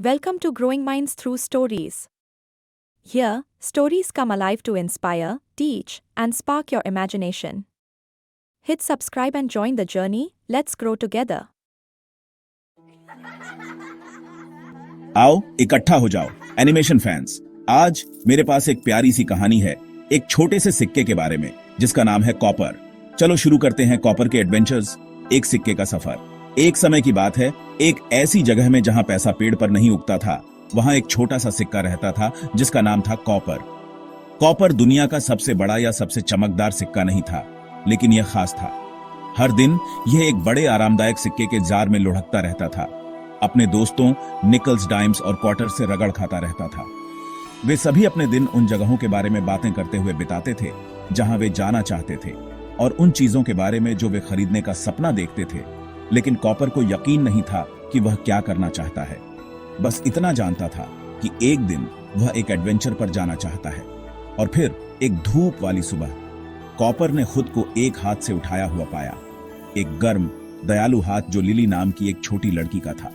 Welcome to Growing Minds Through Stories. Here, stories come alive to inspire, teach, and spark your imagination. Hit subscribe and join the journey. Let's grow together. आओ इकट्ठा हो जाओ animation fans. आज मेरे पास एक प्यारी सी कहानी है एक छोटे से सिक्के के बारे में जिसका नाम है कॉपर। चलो शुरू करते हैं कॉपर के एडवेंचर्स। एक सिक्के का सफर। एक समय की बात है, एक ऐसी जगह में जहां पैसा पेड़ पर नहीं उगता था, वहां एक छोटा सा सिक्का रहता था जिसका नाम था कॉपर। कॉपर दुनिया का सबसे बड़ा या सबसे चमकदार सिक्का नहीं था, लेकिन यह खास था। हर दिन यह एक बड़े आरामदायक सिक्के के जार में लुढ़कता रहता था। अपने दोस्तों निकल्स, डाइम्स और क्वार्टर से रगड़ खाता रहता था। वे सभी अपने दिन उन जगहों के बारे में बातें करते हुए बिताते थे जहां वे जाना चाहते थे और उन चीजों के बारे में जो वे खरीदने का सपना देखते थे। लेकिन कॉपर को यकीन नहीं था कि वह क्या करना चाहता है। बस इतना जानता था कि एक दिन वह एक एडवेंचर पर जाना चाहता है। और फिर एक धूप वाली सुबह कॉपर ने खुद को एक हाथ से उठाया हुआ पाया, एक गर्म दयालु हाथ जो लिली नाम की एक छोटी लड़की का था।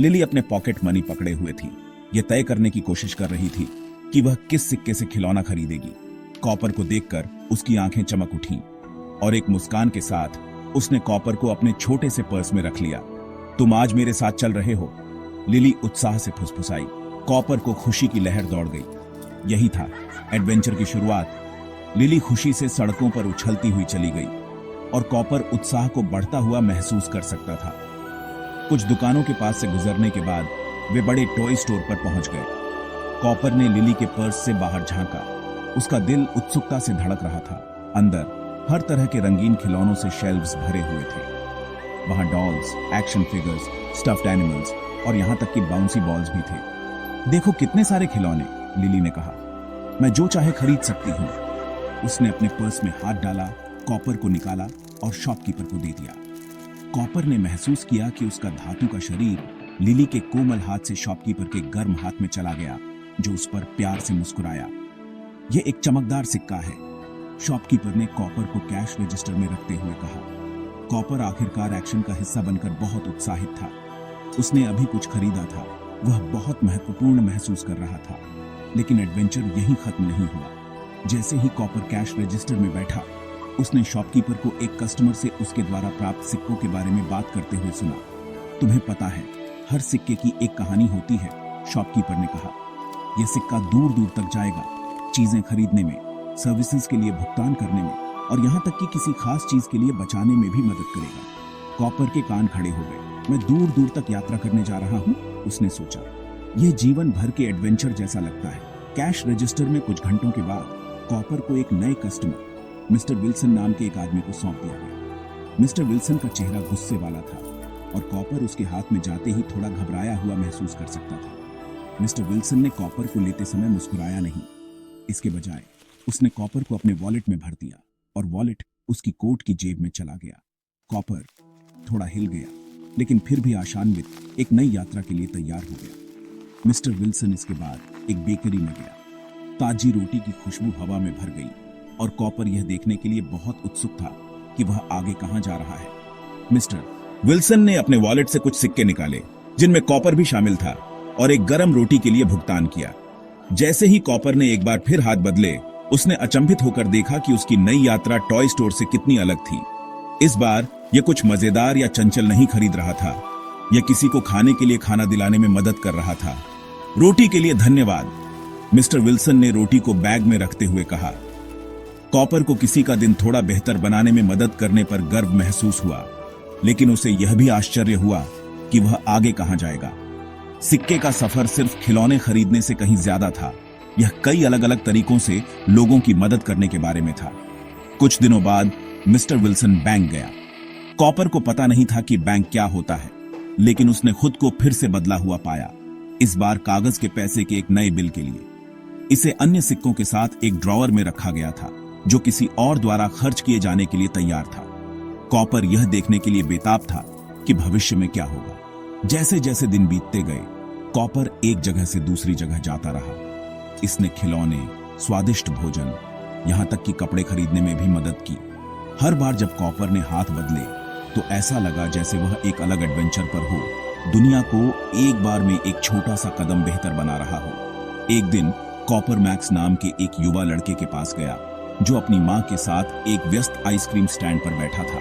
लिली अपने पॉकेट मनी पकड़े हुए थी। यह तय करने की कोशिश कर रही थी कि वह किस सिक्के से खिलौना खरीदेगी। कॉपर को देखकर उसकी आंखें चमक उठीं और एक मुस्कान के साथ उसने कॉपर को अपने छोटे से पर्स में रख लिया। तुम आज मेरे साथ चल रहे हो, लिली उत्साह से फुसफुसाई। कॉपर को खुशी की लहर दौड़ गई। यही था एडवेंचर की शुरुआत। लिली खुशी से सड़कों पर उछलती हुई चली गई और कॉपर उत्साह को बढ़ता हुआ महसूस कर सकता था। कुछ दुकानों के पास से गुजरने के बाद वे बड़े टॉय स्टोर पर पहुंच गए। कॉपर ने लिली के पर्स से बाहर झांका। उसका दिल उत्सुकता से धड़क रहा था। अंदर हर तरह के रंगीन खिलौनों से शेल्व्स भरे हुए थे। वहां dolls, action figures, stuffed animals और यहां तक कि बाउंसी बॉल्स भी थे। देखो कितने सारे खिलौने, लिली ने कहा। मैं जो चाहे खरीद सकती हूँ। उसने अपने पर्स में हाथ डाला, कॉपर को निकाला और शॉपकीपर को दे दिया। कॉपर ने महसूस किया कि उसका धातु का शरीर लिली के कोमल हाथ से शॉपकीपर के गर्म हाथ में चला गया, जो उस पर प्यार से मुस्कुराया। यह एक चमकदार सिक्का है, शॉपकीपर ने कॉपर को कैश रजिस्टर में रखते हुए कहा। कॉपर आखिरकार एक्शन का हिस्सा बनकर बहुत उत्साहित था। उसने अभी कुछ खरीदा था। वह बहुत महत्वपूर्ण महसूस कर रहा था। लेकिन एडवेंचर यहीं खत्म नहीं हुआ। जैसे ही कॉपर कैश रजिस्टर में बैठा, उसने शॉपकीपर को एक कस्टमर से उसके द्वारा प्राप्त सिक्कों के बारे में बात करते हुए सुना। तुम्हें पता है, हर सिक्के की एक कहानी होती है, शॉपकीपर ने कहा। यह सिक्का दूर दूर तक जाएगा, चीजें खरीदने में, सर्विसेज के लिए भुगतान करने में और यहां तक कि किसी खास चीज के लिए बचाने में भी मदद करेगा। कॉपर के कान खड़े हो गए। मैं दूर दूर तक यात्रा करने जा रहा हूं, उसने सोचा। यह जीवन भर के एडवेंचर जैसा लगता है। कैश रजिस्टर में कुछ घंटों के बाद कॉपर को एक नए कस्टमर मिस्टर विल्सन नाम के एक आदमी को सौंप दिया गया। मिस्टर विल्सन का चेहरा गुस्से वाला था और कॉपर उसके हाथ में जाते ही थोड़ा घबराया हुआ महसूस कर सकता था। मिस्टर विल्सन ने कॉपर को लेते समय मुस्कुराया नहीं। इसके बजाय उसने कॉपर को अपने वॉलेट में भर दिया और वॉलेट उसकी कोट की जेब में चला गया। कॉपर थोड़ा हिल गया, लेकिन फिर भी आशान्वित एक नई यात्रा के लिए तैयार हो गया। मिस्टर विल्सन इसके बाद एक बेकरी में गया। ताजी रोटी की खुशबू हवा में भर गई और कॉपर यह देखने के लिए बहुत उत्सुक था कि वह आगे कहां जा रहा है। मिस्टर विल्सन ने अपने वॉलेट से कुछ सिक्के निकाले जिनमें कॉपर भी शामिल था और एक गरम रोटी के लिए भुगतान किया। जैसे ही कॉपर ने एक बार फिर हाथ बदले, उसने अचंभित होकर देखा कि उसकी नई यात्रा टॉय स्टोर से कितनी अलग थी। इस बार यह कुछ मजेदार या चंचल नहीं खरीद रहा था। यह किसी को खाने के लिए खाना दिलाने में मदद कर रहा था। रोटी के लिए धन्यवाद, मिस्टर विल्सन ने रोटी को बैग में रखते हुए कहा। कॉपर को किसी का दिन थोड़ा बेहतर बनाने में मदद करने पर गर्व महसूस हुआ, लेकिन उसे यह भी आश्चर्य हुआ कि वह आगे कहां जाएगा। सिक्के का सफर सिर्फ खिलौने खरीदने से कहीं ज्यादा था। यह कई अलग अलग तरीकों से लोगों की मदद करने के बारे में था। कुछ दिनों बाद मिस्टर विल्सन बैंक गया। कॉपर को पता नहीं था कि बैंक क्या होता है, लेकिन उसने खुद को फिर से बदला हुआ पाया, इस बार कागज के पैसे के एक नए बिल के लिए। इसे अन्य सिक्कों के साथ एक ड्रॉवर में रखा गया था जो किसी और द्वारा खर्च किए जाने के लिए तैयार था। कॉपर यह देखने के लिए बेताब था कि भविष्य में क्या होगा। जैसे जैसे दिन बीतते गए, कॉपर एक जगह से दूसरी जगह जाता रहा। इसने खिलौने, स्वादिष्ट भोजन, यहां तक कि कपड़े खरीदने में भी मदद की। हर बार जब कॉपर ने हाथ बदले तो ऐसा लगा जैसे वह एक अलग एडवेंचर पर हो, दुनिया को एक बार में एक छोटा सा कदम बेहतर बना रहा हो। एक दिन कॉपर मैक्स नाम के एक युवा लड़के के पास गया जो अपनी मां के साथ एक व्यस्त आइसक्रीम स्टैंड पर बैठा था।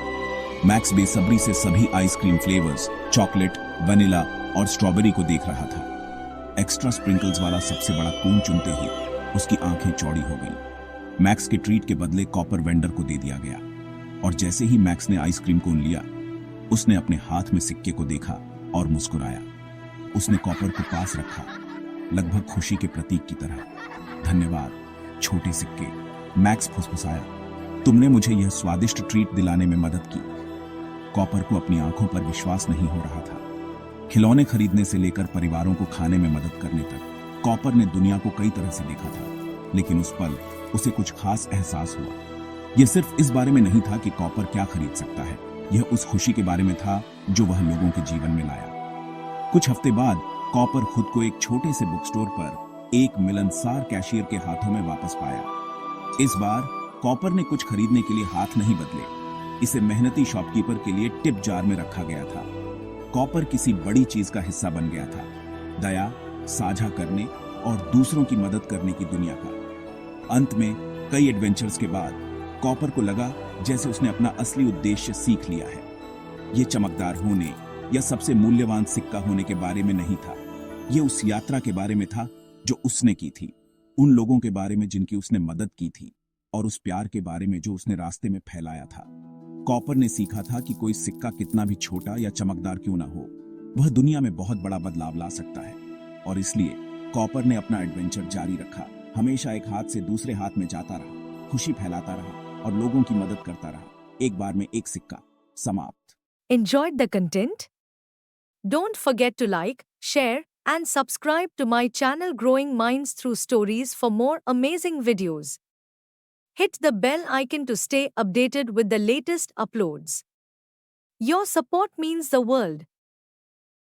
मैक्स बेसब्री से सभी आइसक्रीम फ्लेवर्स, चॉकलेट, वनीला और स्ट्रॉबेरी को देख रहा था। एक्स्ट्रा स्प्रिंकल्स वाला सबसे बड़ा कोन चुनते ही उसकी आंखें चौड़ी हो गईं। मैक्स के ट्रीट के बदले कॉपर वेंडर को दे दिया गया और जैसे ही मैक्स ने आइसक्रीम कोन लिया, उसने अपने हाथ में सिक्के को देखा और मुस्कुराया। उसने कॉपर को पास रखा, लगभग खुशी के प्रतीक की तरह। धन्यवाद छोटे सिक्के, मैक्स फुसफुसाया। तुमने मुझे यह स्वादिष्ट ट्रीट दिलाने में मदद की। कॉपर को अपनी आंखों पर विश्वास नहीं हो रहा था। खिलौने खरीदने से लेकर परिवारों को खाने में मदद करने तक कॉपर ने दुनिया को कई तरह से देखा था, लेकिन उस पल उसे कुछ खास एहसास हुआ। यह सिर्फ इस बारे में नहीं था कि कॉपर क्या खरीद सकता है, यह उस खुशी के बारे में था जो वह लोगों के जीवन में लाया। कुछ हफ्ते बाद कॉपर खुद को एक छोटे से बुक स्टोर पर एक मिलनसार कैशियर के हाथों में वापस पाया। इस बार कॉपर ने कुछ खरीदने के लिए हाथ नहीं बदले। इसे मेहनती शॉपकीपर के लिए टिप जार में रखा गया था। कॉपर किसी बड़ी चीज का हिस्सा बन गया था, दया, साझा करने और दूसरों की मदद करने की दुनिया का। अंत में कई एडवेंचर्स के बाद कॉपर को लगा जैसे उसने अपना असली उद्देश्य सीख लिया है। यह चमकदार होने या सबसे मूल्यवान सिक्का होने के बारे में नहीं था। यह उस यात्रा के बारे में था जो उसने की थी, उन लोगों के बारे में जिनकी उसने मदद की थी और उस प्यार के बारे में जो उसने रास्ते में फैलाया था। कॉपर ने सीखा था कि कोई सिक्का कितना भी छोटा या चमकदार क्यों ना हो, वह दुनिया में बहुत बड़ा बदलाव ला सकता है। और इसलिए कॉपर ने अपना एडवेंचर जारी रखा, हमेशा एक हाथ से दूसरे हाथ में जाता रहा, खुशी फैलाता रहा और लोगों की मदद करता रहा। एक बार में एक सिक्का। समाप्त। Enjoyed the content? Don't forget to like, share, and subscribe to my channel Growing Minds Through Stories for more amazing videos. Hit the bell icon to stay updated with the latest uploads. Your support means the world.